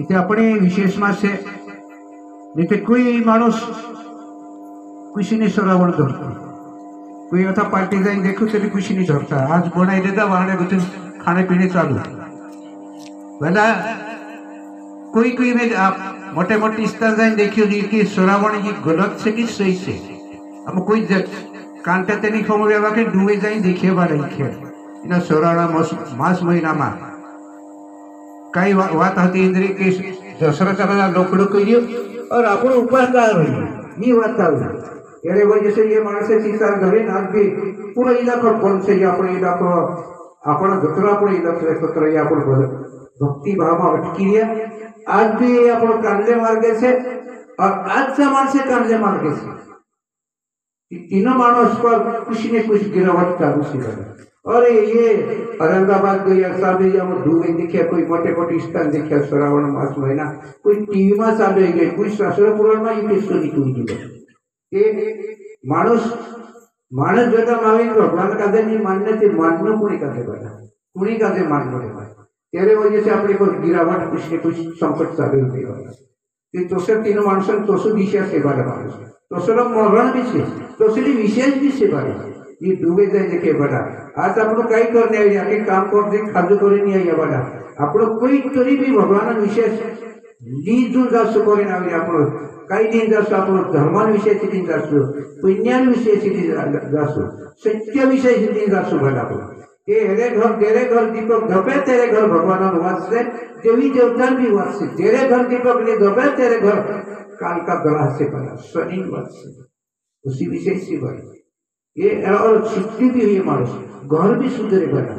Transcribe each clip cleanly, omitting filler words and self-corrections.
इथे आपण विशेष मासे जिथे कोई माणूस खुशी श्रावण धरतो कोई अथा पार्टी जाइन देखो तरी खुशी नहीं धरता आज बनाई देता वहां कुछ खाने पीने चालू भला कोई कोई में आप मोटे मोटे स्तर जाइन देखियो कि श्रावण ये गलत से कि सही से अब कोई कांटे तेनी खबर बाकी डूबे जाइन देखिए बा रही है इना श्रावण मास महीना में कई बात होती इंद्री की दसरा चला लोकड़ो कहियो और आपण उपास का रही ये बात आवे यारे वजह से ये मानसे चिंता घरे आज भी पूरा इलाका कौन से आपण इलाका आपण जतरा आपण इलाका एकत्र या आपण भक्ति भाव में अटकी रिया आज भी आपण कांदे मार्गे से और आज से मानसे कांदे मार्गे से तीनों मानस पर कुछ न कुछ गिरावट चालू से और ये औरंगाबाद गई साबे हम डूबे देखिए कोई मोटे मोटे स्थान देखिए श्रावण मास महीना कोई टीवी में चालू गई कोई शास्त्र पुराण में ये स्टोरी टूटी ये मानुष मानस जगह मावी भगवान का नहीं मानने से मानना कुणी का बना कुणी का मानना तेरे वजह से अपने को गिरावट कुछ न कुछ संकट चालू होते तोसर तीनों माणस तोसो दिशा सेवा माणस तोसर मरण भी से तोसरी विशेष भी सेवा ये डूबे जाए देखे बड़ा आज आपण कई करने आई आके काम करते खाद्य करे नहीं आई बड़ा आपण कोई तरी भी भगवान विशेष लीजून जासो करे ना आपण काही दिन जासो आपण धर्मान विषय दिन जासो पुण्यान विषय जासो सत्य विषय दिन जासो बड़ा तेरे घर दीपक धपे तेरे घर भगवान वाचते देवी देवता भी वाचते तेरे घर दीपक नहीं धपे तेरे घर काल का ग्रह से बना शनि वाचते उसी विषय से बना ये और सिद्धि भी हुई मानस घर भी सुधरे बना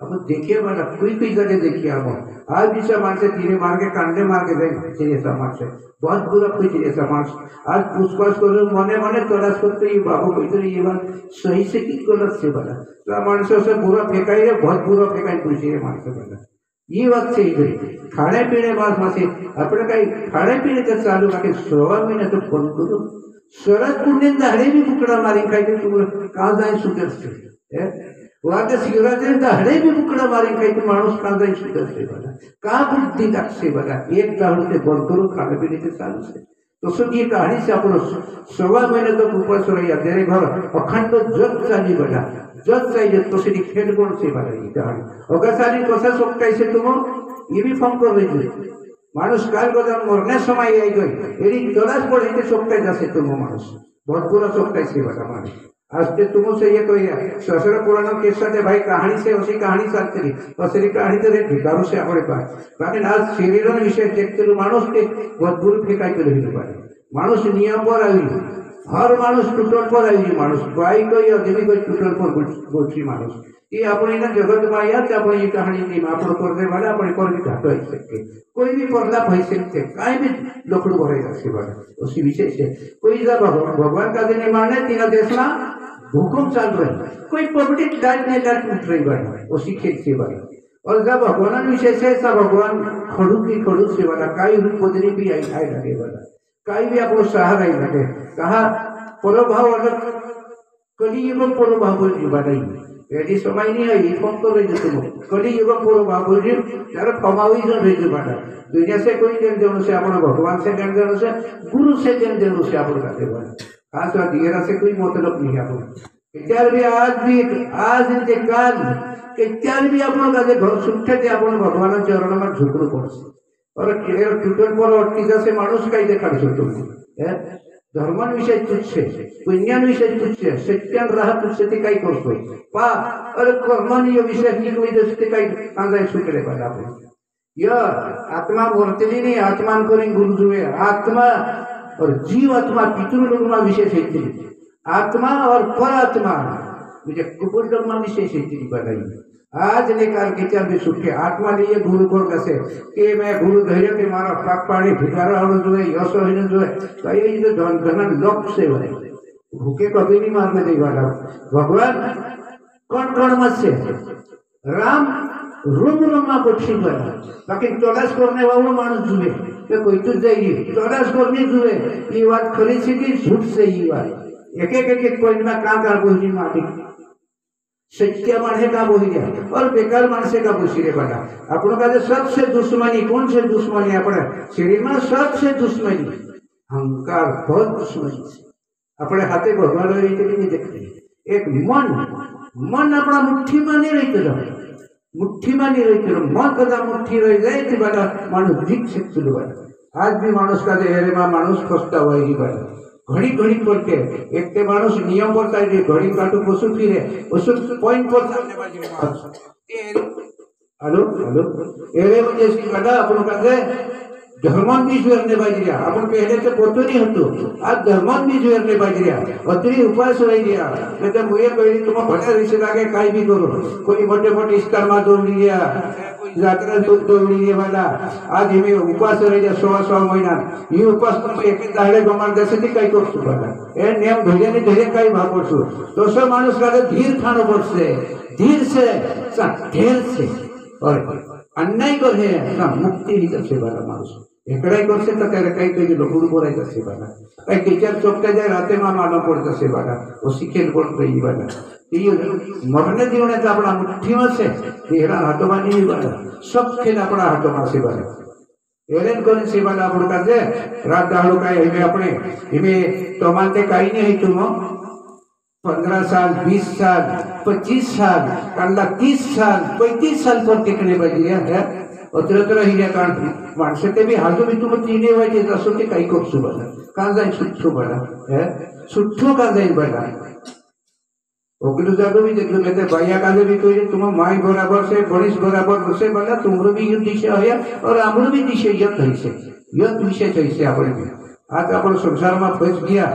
अब देखिए बना कोई जगह देखिए आप आज भी सब मानसे तीरे मार के कांडे मार के जाए समाज से बहुत बुरा कोई समाज आज पूछपाछ कर मने मने तलाश करते ये बाबू कोई ये बात सही से की गलत से बना तो मानसों से बुरा फेंकाई है बहुत बुरा फेंकाई पूछे मानस बना ये बात सही गई खाने पीने बाद मासे अपने कहीं खाने पीने का चालू करके 16 महीने तो फोन करो शरद पुण्य दाढ़े भी बुकड़ा मारी खाई तुम कहाँ जाए सुधर से वहां शिवराज दाढ़े भी बुकड़ा मारी खाई तो मानुष कहाँ जाए सुधर से बना कहाँ बुद्धि तक से बना एक दाढ़ से बंद करो खाने पीने के चालू से तो सुन ये कहानी से अपन 16 महीने तक ऊपर से रही तेरे घर अखंड तो जग चाली बना जग चाहिए तो सीधी खेल कौन से बना ये कहानी अगर सारी कसा सोकता से तुम ये भी फॉर्म कर रही मानुष काल बदल मरने समय आई गई यदि तलाश पड़े सोकता जैसे तुम मानुष बहुत बुरा सोकता से बना मानुष आज के तुम से ये कोई ससुर पुराण के साथ भाई कहानी से उसी कहानी साथ रही असली कहानी तो भिकारों से अपने पास बाकी आज शरीर विषय देखते मानुष के बहुत बुरी फेंकाई कर रही पाए मानुष नियम पर आई हर मानुष टूटल पर आई मानुष भाई कोई अभी कोई टूटल पर गोठी मानुष ये अपने ना जगत में आया अपने ये कहानी नहीं आप करने वाले अपने पर भी घाटो आई सकते कोई भी पर्दा भई सकते कहीं भी लोकड़ू भरेगा से बड़ा उसी विषय से कोई जब भगवान का दिन माने तीन देश में भूकंप चल रहे कोई पब्लिक लाइट नहीं लाइट उठ रही बड़ा उसी खेत से बड़ा और जब भगवान विषय से सब भगवान खड़ू की खड़ू से बड़ा कई रूप बदली भी आई खाई लगे बड़ा कई भी आपको सहारा ही लगे कहा परोभाव अलग कलियुग परोभाव बोल बड़ा यदि समय नहीं है ये फोन कर रही तुम कलियुग परोभाव बोल यार कमावी जो भेजो बड़ा दुनिया से कोई लेन देन से अपने भगवान से लेन देन से गुरु से लेन देन से आप करते बड़ा खास बात ये से कोई मतलब नहीं है आज काल केत्यार भी आप घर सुखे थे आप भगवान चरण में झुकड़ पड़े और टूटन पर अटकी जैसे मानुष कहीं देखा तुम धर्मन विषय तुझसे पुण्यान विषय तुझसे सत्यान राह तुझसे ते काही करतोय पा अरे कर्मनीय विषय की कोई दसते काही कांजाय सुकले पाहिजे आपण य आत्मा वर्तली नहीं आत्मान करें गुरु जुए आत्मा और जीव आत्मा पितृलोकमा विशेष है आत्मा और पर आत्मा मुझे कुपुलमा विशेष है बताइए आज लेकर के क्या भी सुखे आत्मा लिए गुरु को कैसे कि मैं गुरु धैर्य के मारा पाक पानी भिखारा और जो है यश है जो है तो ये जो धन लोक से है भूखे कभी नहीं मारने देगा भगवान कौन कौन मत से राम रूम रूमा पक्षी बना बाकी तलाश करने वाला मानुष जुए तो कोई तो जाइए तलाश करने जुए ये बात खरी से कि झूठ से ये बात एक पॉइंट में कहाँ बोली माटी सच्चा मानसे का बोही गया और बेकार मानसे का बोसी रे बेटा अपन का सबसे दुश्मनी कौन से दुश्मनी अपने शरीर में सबसे दुश्मनी अहंकार बहुत दुश्मनी अपने हाथे भगवान रही नहीं देखते एक मन मन अपना मुट्ठी में नहीं रही मुट्ठी में नहीं रही मन कदा मुट्ठी रही जाए तो बेटा मानुष दिख सकते बेटा आज भी मानुष का हेरे में मानुष फसता हुआ ही बेटा घड़ी घड़ी करके एक ते मानुष नियम करता है घड़ी काटू पशु फिरे पशु पॉइंट पर सामने बाजी हेलो हेलो एरे म्हणजे बेटा अपन का धर्मान भी जोरने बाजी रहा अपन पहले तो पोतो नहीं हतो आज धर्मान भी जोरने बाजी रहा अतरी उपवास रही गया कहते मुझे कही तुम भले रिश्ते लागे काई भी करो कोई मोटे मोटे स्तर में दौड़ लिया यात्रा दौड़ लिया वाला आज हमें उपवास रही जा 16 महीना ये उपवास तुम एक दाड़े गमार जैसे थी कई करछू वाला ए नियम धैर्य ने धैर्य कई भाग करछू तो सब मानुष का धीर खानो पड़से धीर से ढेर से और अन्याय को है ना मुक्ति ही करसे वाला मानुष एकड़ाई करसे तो कह कई कई लोगुड़ बोराई करसे वाला कई टीचर चोकते जाए राते में मानो पड़ता से वाला वो सीखेल पड़ रही वाला ये मरने जीवने तो अपना मुट्ठी में से तेरा हाथों में नहीं वाला सब खेल अपना हाथों में से वाला एरेन कौन से वाला अपन का जे रात दाड़ो का हमें अपने हमें तो मानते कहीं नहीं है तुम 15 साल 20 साल 25 साल कल्ला 30 साल 35 साल पर टिकने बजी है अत्र ही कारण माणसे ते भी हाजो भी तुम तीने वाजे तसो ते काही करसु बला का जाय सुट्ठो बला है सुट्ठो का जाय बला ओकलु जागो भी देखो कहते भैया का भी तो तुम माई बराबर से बरिस बराबर से बला तुमरो भी युद्ध दिशा है और हमरो भी दिशा युद्ध है से युद्ध विषय है से आपण आज आपण संसार में फंस गया।